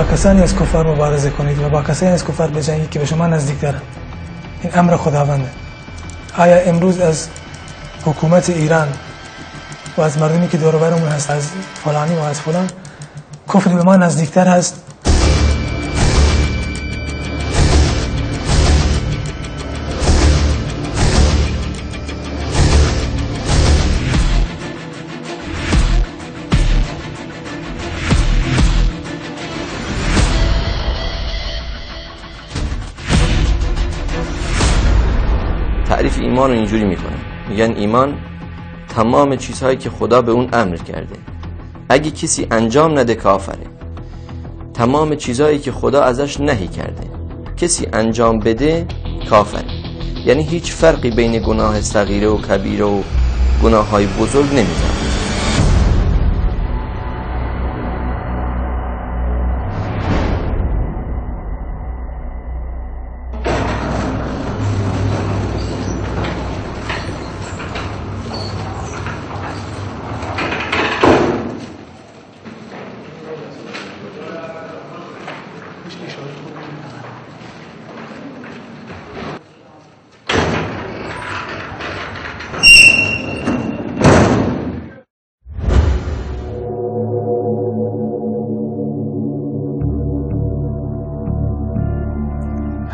با کسانی از کفار مبارزه کنید و با کسانی از کفار بجنگید که به شما نزدیک‌ترند. این امر خداونده. آیا امروز از حکومت ایران و از مردمی که دور و برمون هست، از فلانی و از فلان، کفر به ما نزدیکتر هست؟ تعریف ایمان رو اینجوری میکنن، میگن ایمان تمام چیزهایی که خدا به اون امر کرده، اگه کسی انجام نده کافره. تمام چیزهایی که خدا ازش نهی کرده، کسی انجام بده کافره. یعنی هیچ فرقی بین گناه صغیره و کبیره و گناه های بزرگ نمیذاره.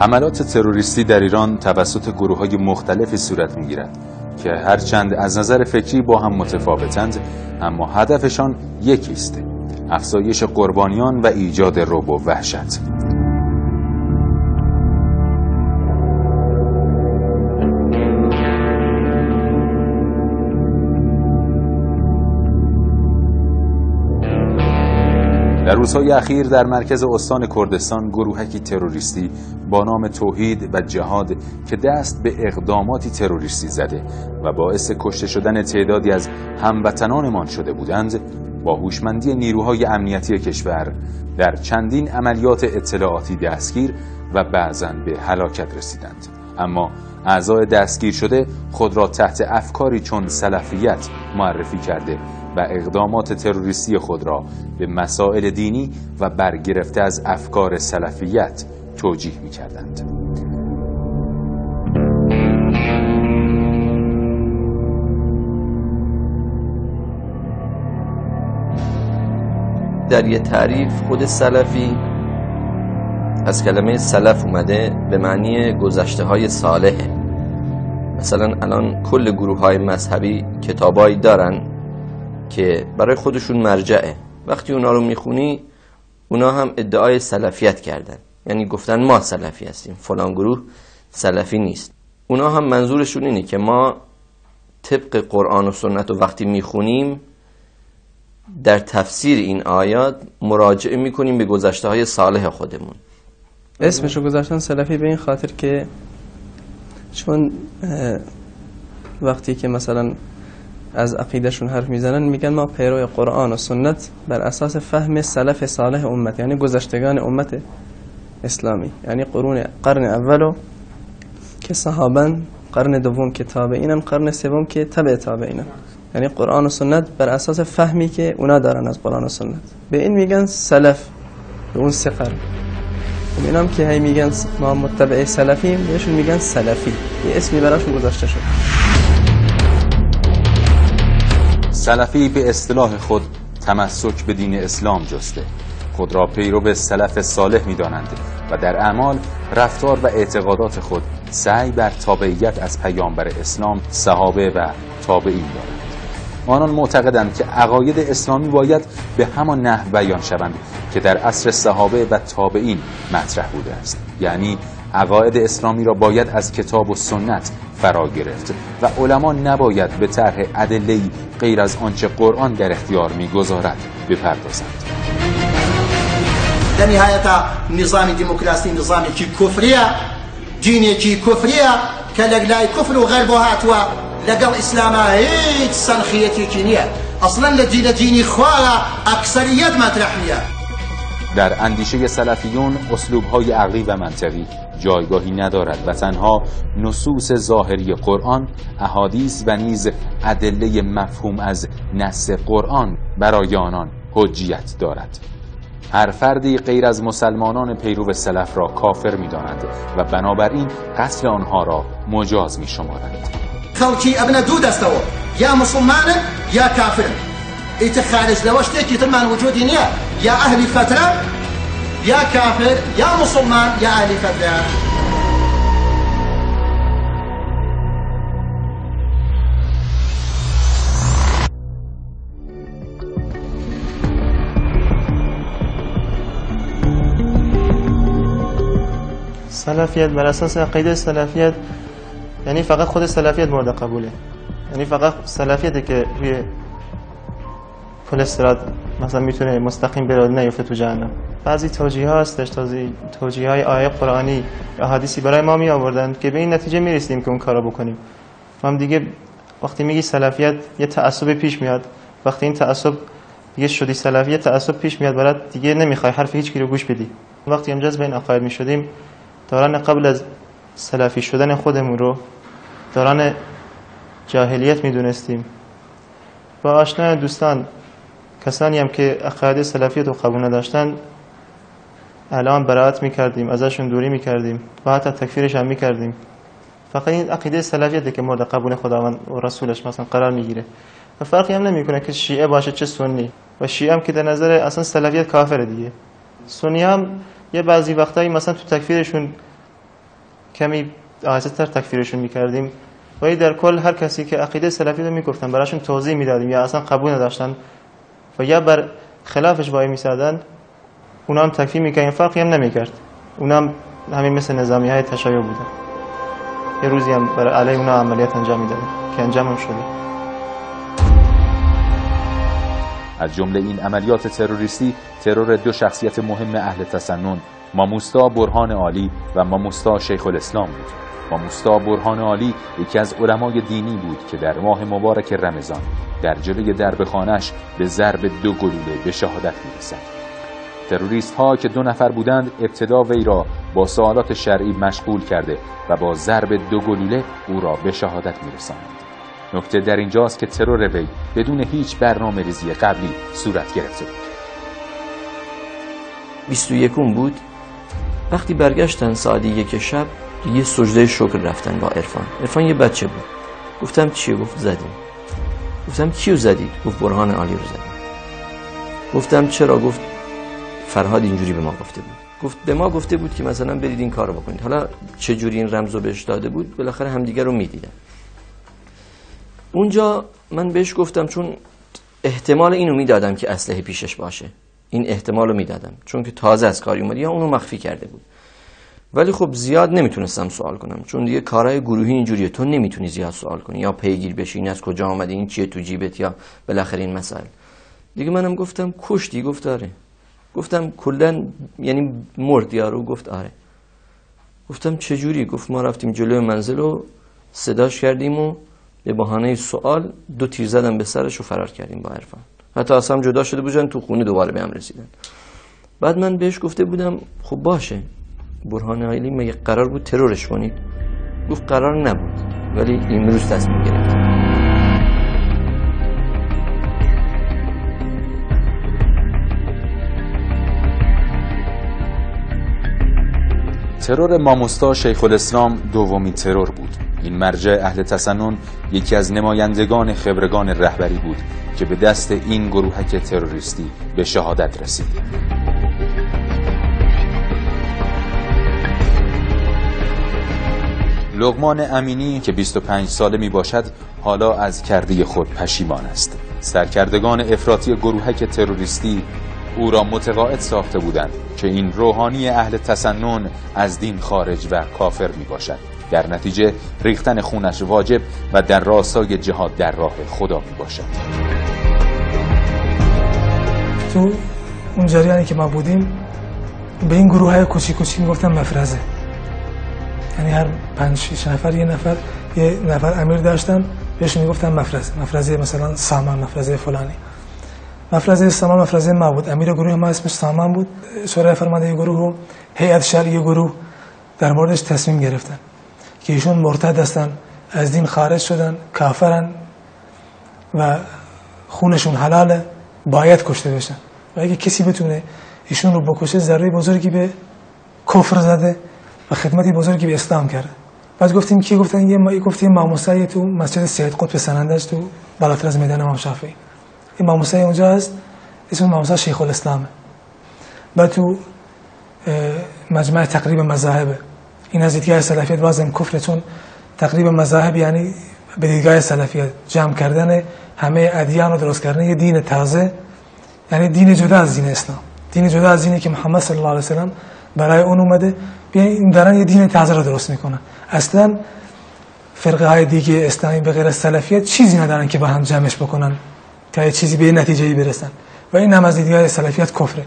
حملات تروریستی در ایران توسط گروه‌های مختلفی صورت می‌گیرد که هرچند از نظر فکری با هم متفاوتند، اما هدفشان یکی است: افزایش قربانیان و ایجاد رعب و وحشت. در روزهای اخیر در مرکز استان کردستان گروهکی تروریستی با نام توحید و جهاد که دست به اقداماتی تروریستی زده و باعث کشته شدن تعدادی از هموطنانمان شده بودند، با هوشمندی نیروهای امنیتی کشور در چندین عملیات اطلاعاتی دستگیر و بعضاً به هلاکت رسیدند. اما اعضای دستگیر شده خود را تحت افکاری چون سلفیت معرفی کرده و اقدامات تروریستی خود را به مسائل دینی و برگرفته از افکار سلفیت توجیه می کردند. در یه تعریف خود سلفی از کلمه سلف اومده به معنی گذشته های صالحه. مثلا الان کل گروه های مذهبی کتابایی دارن که برای خودشون مرجعه. وقتی اونا رو میخونی، اونا هم ادعای سلفیت کردن، یعنی گفتن ما سلفی هستیم، فلان گروه سلفی نیست. اونا هم منظورشون اینه که ما طبق قرآن و سنت و وقتی میخونیم در تفسیر این آیات مراجعه میکنیم به گذشته های صالح خودمون. اسمشو گذاشتن سلفی به این خاطر که چون وقتی که مثلا از عقیدهشون حرف میزنن میگن ما پیرو قرآن و سنت بر اساس فهم سلف صالح امت، یعنی گذشتگان امت اسلامی، یعنی قرن اولو که صحابن، قرن دوم که تابعینن، قرن سوم که تبع تابعینن. یعنی قرآن و سنت بر اساس فهمی که اونا دارن از قرآن و سنت، به این میگن سلف، به اون سه قرن. اینام که هی میگن ما متبع سلفیم، بهشون میگن سلفی، یه اسمی براشون گذاشته شد. سلفی به اصطلاح خود تمسک به دین اسلام جسته، خود را پیرو سلف صالح می‌دانند و در اعمال، رفتار و اعتقادات خود سعی بر تابعیت از پیامبر اسلام، صحابه و تابعین دارند. آنان معتقدند که عقاید اسلامی باید به همان نحو بیان شوند که در عصر صحابه و تابعین مطرح بوده است، یعنی عقاید اسلامی را باید از کتاب و سنت فرا گرفت و علما نباید به طرح ادله‌ای غیر از آنچه قرآن در اختیار می‌گذارد بپردازند. در نهایت نظام دموکراسی نظامی که کفریه، دینی که کفریه که لگلای کفر و غرب و هاتوا لقل اسلام هیچ سنخیتی که نیه، اصلا لدینی خواه اکثریت مطرح نیه. در اندیشه سلفیون اسلوب‌های عقلی و منطقی جایگاهی ندارد و تنها نصوص ظاهری قرآن، احادیث و نیز ادله مفهوم از نص قرآن برای آنان حجیت دارد. هر فردی غیر از مسلمانان پیرو سلف را کافر می‌دانند و بنابراین قتل آنها را مجاز می‌شمارند. خەڵکی ئەبنە دوو دەستەوە، یا مسلمانن یا کافرن. ئیتر خارج لەوە شتێکی ترمان وجودی نییە، یا ئەهلی فترە یا کافر یا مسلمان یا ئەهلی فترە. سلفیت بر اساس عقیده سلفیت یعنی فقط خود سلفیت مورد قبوله، یعنی فقط سلفیتی که روی پل صراط مثلا میتونه مستقیم بره نیفته تو جهنم. بعضی توجیه ها هستش، توجیه های آیه قرآنی یا حدیثی برای ما می آوردن که به این نتیجه میرسیم که اون کارو بکنیم. ما هم دیگه وقتی میگی سلفیت یه تعصب پیش میاد، وقتی این تعصب دیگه شدی سلفیت، تعصب پیش میاد برات، دیگه نمیخوای حرف هیچ کی رو گوش بدی. وقتی امجاز به این عقاید میشدیم، دوران قبل از سلفی شدن خودمون رو دوران جاهلیت میدونستیم. با آشنا دوستان، کسانی هم که عقاید سلفیت رو قبول نداشتن، الان براءت میکردیم، ازشون دوری میکردیم و حتی تکفیرش هم میکردیم. فقط این عقیده سلفیته که مورد قبول خداوند و رسولش مثلا قرار میگیره و فرقی هم نمیکنه که شیعه باشه چه سنی. و شیعه هم که در نظر اصلا سلفیت کافره دیگه. سنی هم یه بعضی وقتایی مثلا تو تکفیرشون کمی آهسته‌تر تکفیرشون میکردیم، ولی در کل هر کسی که عقیده سلفی رو میگفتن براشون توضیح میدادیم یا اصلا قبول نداشتن و یا بر خلافش وای میسادن، اونا هم تکفیر میکردن، فرقی هم نمیکرد. اونا هم همین مثل نظامی های تشیع بودن. یه روزی هم برای علیه اونا عملیات انجام میدادن که انجام هم شده. از جمله این عملیات تروریستی، ترور دو شخصیت مهم اهل تسنن، ماموستا برهان عالی و ماموستا شیخ الاسلام بود. ماموستا برهان عالی یکی از علمای دینی بود که در ماه مبارک رمضان در جلوی درب خانه‌اش به ضرب 2 گلوله به شهادت می‌رسد. تروریست ها که 2 نفر بودند، ابتدا وی را با سوالات شرعی مشغول کرده و با ضرب 2 گلوله او را به شهادت می‌رساندند. نکته در اینجاست که ترور وی بدون هیچ برنامه‌ریزی قبلی صورت گرفته بود. 21 بود. وقتی برگشتن ساعت 1 شب، یه سجده شکر رفتن با عرفان یه بچه بود. گفتم چیه؟ گفت زدیم. گفتم کیو زدید؟ گفت برهان عالی رو زدیم. گفتم چرا؟ گفت فرهاد اینجوری به ما گفته بود. گفت به ما گفته بود که مثلا برید این کارو بکنید. حالا چه جوری این رمزو بهش داده بود، بالاخره همدیگه رو میدیدن. اونجا من بهش گفتم، چون احتمال اینو میدادم که اسلحه پیشش باشه، این احتمالو میدادم چون که تازه از کاری اومد یا اونو مخفی کرده بود. ولی خب زیاد نمیتونستم سوال کنم، چون دیگه کارهای گروهی اینجوریه، تو نمیتونی زیاد سوال کنی یا پیگیر بشی این از کجا آمده، این چیه تو جیبت، یا بالاخره این مسائل دیگه. منم گفتم کشتی؟ گفت آره. گفتم کلا یعنی مرد یارو؟ گفت آره. گفتم چه جوری؟ گفت ما رفتیم جلوی منزل و صداش کردیم و به بهانه سوال 2 تیر زدن به سرش و فرار کردیم با عرفان. حتی اصلا جدا شده بودن تو خونه، دوباره به هم رسیدن. بعد من بهش گفته بودم خب باشه، برهان عالی مگه قرار بود ترورش کنید؟ گفت قرار نبود، ولی امروز تصمیم گرفتم. ترور ماموستا شیخ الاسلام دومین ترور بود. این مرجع اهل تسنن یکی از نمایندگان خبرگان رهبری بود که به دست این گروهک تروریستی به شهادت رسید. لقمان امینی که 25 ساله می باشد، حالا از کرده خود پشیمان است. سرکردگان افراطی گروهک تروریستی او را متقاعد ساخته بودند که این روحانی اهل تسنن از دین خارج و کافر می باشد. در نتیجه ریختن خونش واجب و در راستای جهاد در راه خدا می باشد. تو اون جریانی که ما بودیم به این گروه های کوچیک میگفتن مفرزه، یعنی هر 5-6 نفر یه نفر امیر داشتن، بهش میگفتن مفرزه مثلا سامان، مفرزه فلانی. مفرزه سامان مفرزه ما بود، امیر گروه ما اسمش سامان بود. شورای فرمانده گروه و هیئت شرعی گروه در موردش تصمیم گرفتن که ایشون مرتد هستن، از دین خارج شدن، کافرن و خونشون حلاله، باید کشته بشن. و اگه کسی بتونه ایشون رو بکشه ضربه بزرگی به کفر زده و خدمتی بزرگی به اسلام کرده. بعد گفتیم کی گفتن یه گفتیم امام موسی تو مسجد سید قطب سنندج تو بالاتر از میدان امام شافعی. امام موسی اونجا هست، اسم امام موسی شیخ الاسلامه. بعد تو مجمع تقریب مذاهب این از دیدگاه سلفیت بازم کفر، چون تقریب مذاهب یعنی به دیدگاه سلفیت جمع کردن همه ادیان رو درست کردن یه دین تازه، یعنی دین جدا از دین اسلام، دین جدا از دینی که محمد صلی الله علیه و سلم برای اون اومده. بیاین دارن یه دین تازه رو درست میکنن. اصلا فرقه های دیگه اسلامی به غیر از سلفیت چیزی ندارن که با هم جمعش بکنن تا یه چیزی به نتیجه‌ای برسن و این هم از دیدگاه سلفیت کفره.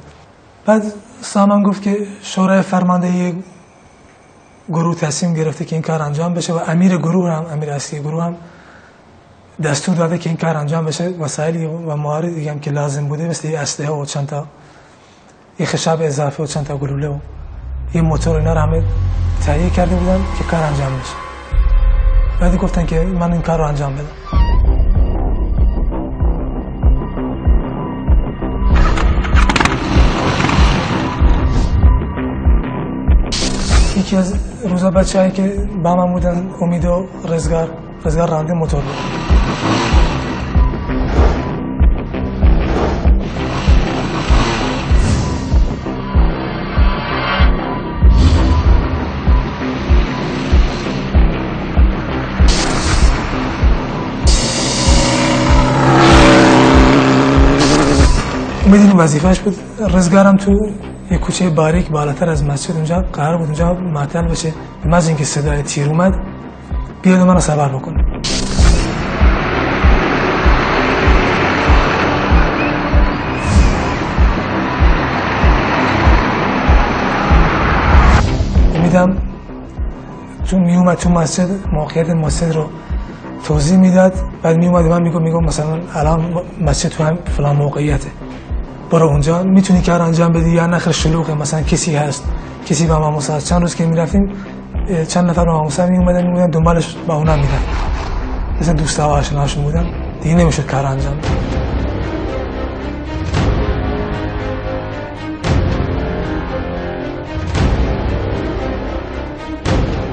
بعد سامان گفت که شورای فرماندهی گروه تصمیم گرفته که این کار انجام بشه و امیر گروه هم، امیر اصلی گروه هم دستور داده که این کار انجام بشه. وسایلی و موارد دیگه هم که لازم بوده مثل اسلحه و چند تا یه خشب اضافه و چند تا گلوله و یه موتور اینا رو همه تهیه کرده بودن که کار انجام بشه. بعد گفتن که من این کار رو انجام بدم. یکی از روزا بچه‌هایی که با من بودن امید و رزگار راننده موتور بود. امید این وظیفهش بود. رزگارم تو یه کوچه باریک بالاتر از مسجد اونجا قرار بود اونجا معطل بشه، به محض اینکه صدای تیر اومد بیاد و منو سوار بکنه. امیدم چون میومد تو مسجد موقعیت مسجد رو توضیح میداد، بعد میومد من میگم مثلا الان مسجد تو هم فلان موقعیته، برو اونجا میتونی کار انجام بدی یا نخیر شلوغه، مثلا کسی هست، کسی با امام موسی. چند روز که میرفتیم چند نفر با امام موسی میومدن دنبالش با اونا میرفت، مثلا دوستا و آشناشون بودن، دیگه نمیشد کار انجام بدی.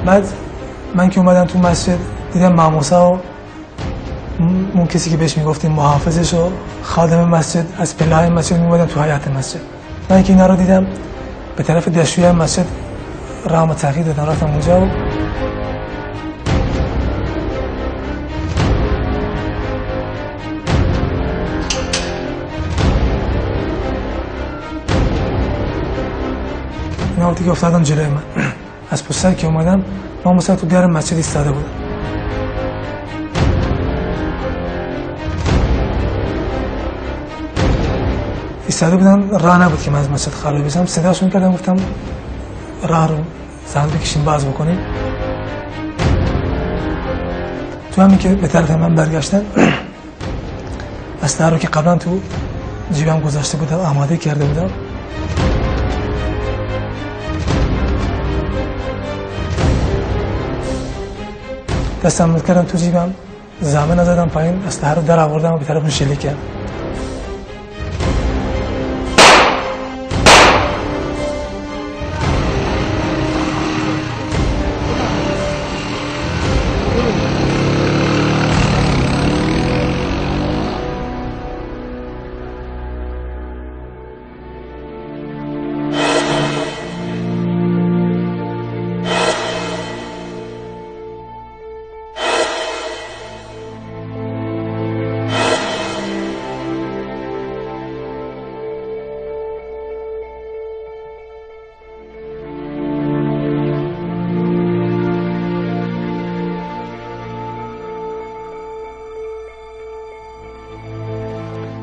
بعد من که اومدم تو مسجد دیدم امام موسی و اون کسی که بهش میگفتیم محافظش و خادم مسجد از پله‌های مسجد میومدن تو حیاط مسجد. من که اینا رو دیدم به طرف دستشویی مسجد راه تغییر دادم، رفتم اونجا و اینا وقتی که افتادم جلوی من از پشت سر که اومدم ما موسی تو در مسجد ایستاده بودم. ایستاده بودن، راه نبود که من از مسجد خارج بشم. صداشون کردم، گفتم راه رو زحمت بکشیم باز بکنیم. تو همین که به طرف من برگشتن اسلحه رو که قبلا تو جیبم گذاشته بودم آماده کرده بودم دستم کردم تو جیبم، زمین نزدم پایین، اسلحه رو در آوردم و به طرفون شلیک کردم.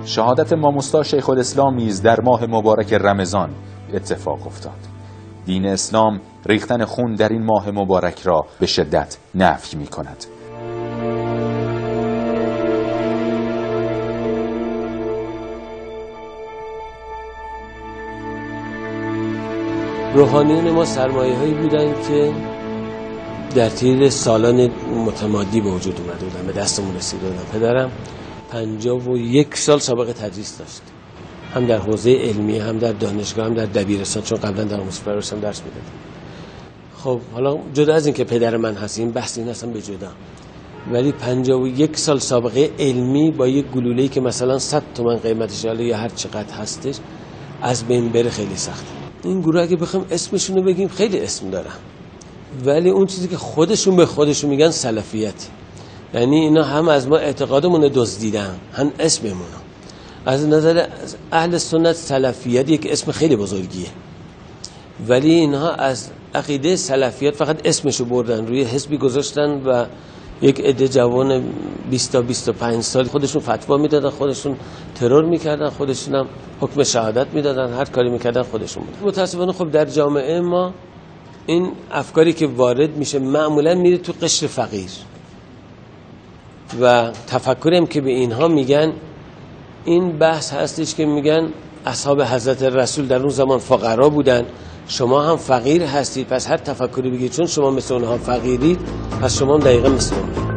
شهادت امام موسی شیخ الاسلام نیز در ماه مبارک رمضان اتفاق افتاد. دین اسلام ریختن خون در این ماه مبارک را به شدت نفی می کند. روحانیون ما سرمایه‌هایی بودند که در طی سالان متمادی به وجود اومده بودن، به دستمون رسیده بودن. پدرم 51 سال سابقه تدریس داشت، هم در حوزه علمی، هم در دانشگاه، هم در دبیرستان، چون قبلا در آموزش پرورش هم درس میدادم. خب حالا جدا از این که پدر من هست، این بحث این اصلا به جدا، ولی 51 سال سابقه علمی با یک گلوله‌ای که مثلا 100 تومن قیمتش یا هر چقدر هستش از بین بره خیلی سخته. این گروه اگه بخوایم اسمشون رو بگیم خیلی اسم دارن، ولی اون چیزی که خودشون به خودشون میگن سلفیت، یعنی اینا هم از ما اعتقادمون رو دزدیدن، هم اسممون. از نظر اهل سنت سلفیت یک اسم خیلی بزرگیه، ولی اینها از عقیده سلفیت فقط اسمشو بردن، روی حزبی گذاشتن و یک عده جوان 20 تا 25 سال خودشون فتوا میدادن، خودشون ترور میکردن، خودشون هم حکم شهادت میدادن، هر کاری میکردن خودشون بودن. متاسفانه خب در جامعه ما این افکاری که وارد میشه معمولا میره تو قشر فقیر و تفکریم که به اینها میگن، این بحث هستش که میگن اصحاب حضرت رسول در اون زمان فقرا بودن، شما هم فقیر هستید، پس هر تفکری بگید چون شما مثل اونها فقیرید پس شما هم دقیقا مثل اونها.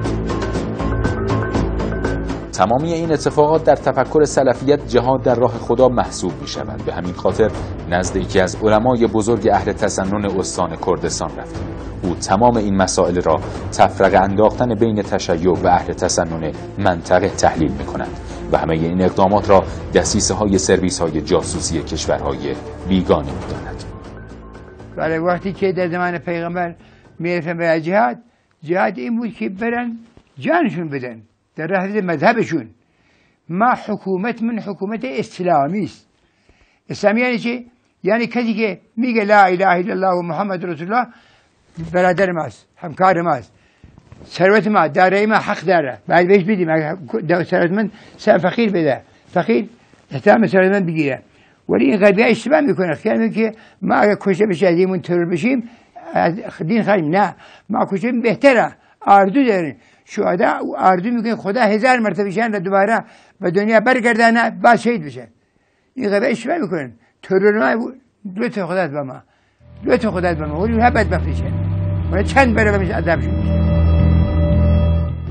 تمامی این اتفاقات در تفکر سلفیت جهاد در راه خدا محسوب می شود. به همین خاطر نزد یکی از علمای بزرگ اهل تسنن استان کردستان رفتیم. او تمام این مسائل را تفرقه انداختن بین تشیع و اهل تسنن منطقه تحلیل می کند و همه این اقدامات را دسیسه های سرویس های جاسوسی کشورهای بیگانه می داند. ولی وقتی که در زمان پیغمبر میرفتن به جهاد این بود که برن جانشون بدن در راه مذهبشون. ما حکومت من حکومت اسلامی است. اسلامی یعنی چی؟ یعنی کسی که میگه لا اله الا الله و محمد رسول الله برادر ماست، همکار ماست، ثروت ما دارایی ما حق داره، باید بهش بدیم. ثروت من فقیر بده، فقیر احترام ثروت من بگیره. ولی این غربی ها اشتباه میکنه، خیال میکنه که ما اگر کشته بشه از ایمون ترور بشیم دین خواهیم. نه، ما کشته بهتره، آرزو داریم. شهدا آرزو میکنه خدا 1000 مرتبه شن را دوباره به دنیا برگردانه بعد شهید بشن. این غربی اشتباه میکنن. ترور ما لطف خداست با ما، لطف خداست با ما، ولی اونها بدبخت میشن، ولی چند برابر میشه عذابشون میشه.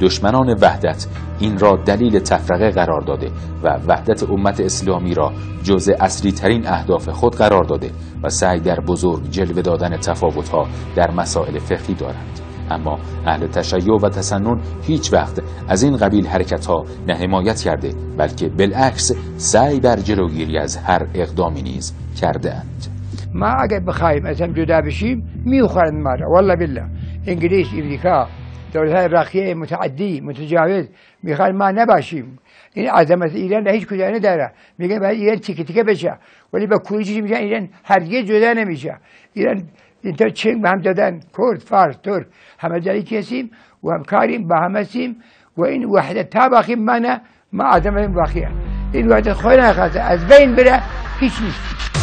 دشمنان وحدت این را دلیل تفرقه قرار داده و وحدت امت اسلامی را جزء اصلی ترین اهداف خود قرار داده و سعی در بزرگ جلوه دادن تفاوت‌ها در مسائل فقهی دارند. اما اهل تشیع و تسنن هیچ وقت از این قبیل حرکت‌ها نه حمایت کرده، بلکه بالعکس سعی بر جلوگیری از هر اقدامی نیز کرده اند. ما اگر بخوایم از هم جدا بشیم میخورن ما را، والله بالله. انگلیس، امریکا، دولت‌های راقیه متعدی متجاوز میخوان ما نباشیم. این عظمت ایران را هیچ کجا نداره. میگن باید ایران تیکه تیکه بشه، ولی با کوچیش میگن ایران هرگز جدا نمیشه. ایران اینطور چنگ به هم دادن، کرد، فارس، ترک، همه جایی کسیم و همکاریم، با هم هستیم و این وحدت تا باقی ما عظمت باقیه. این وحدت خود نخواسته از بین بره هیچ نیست.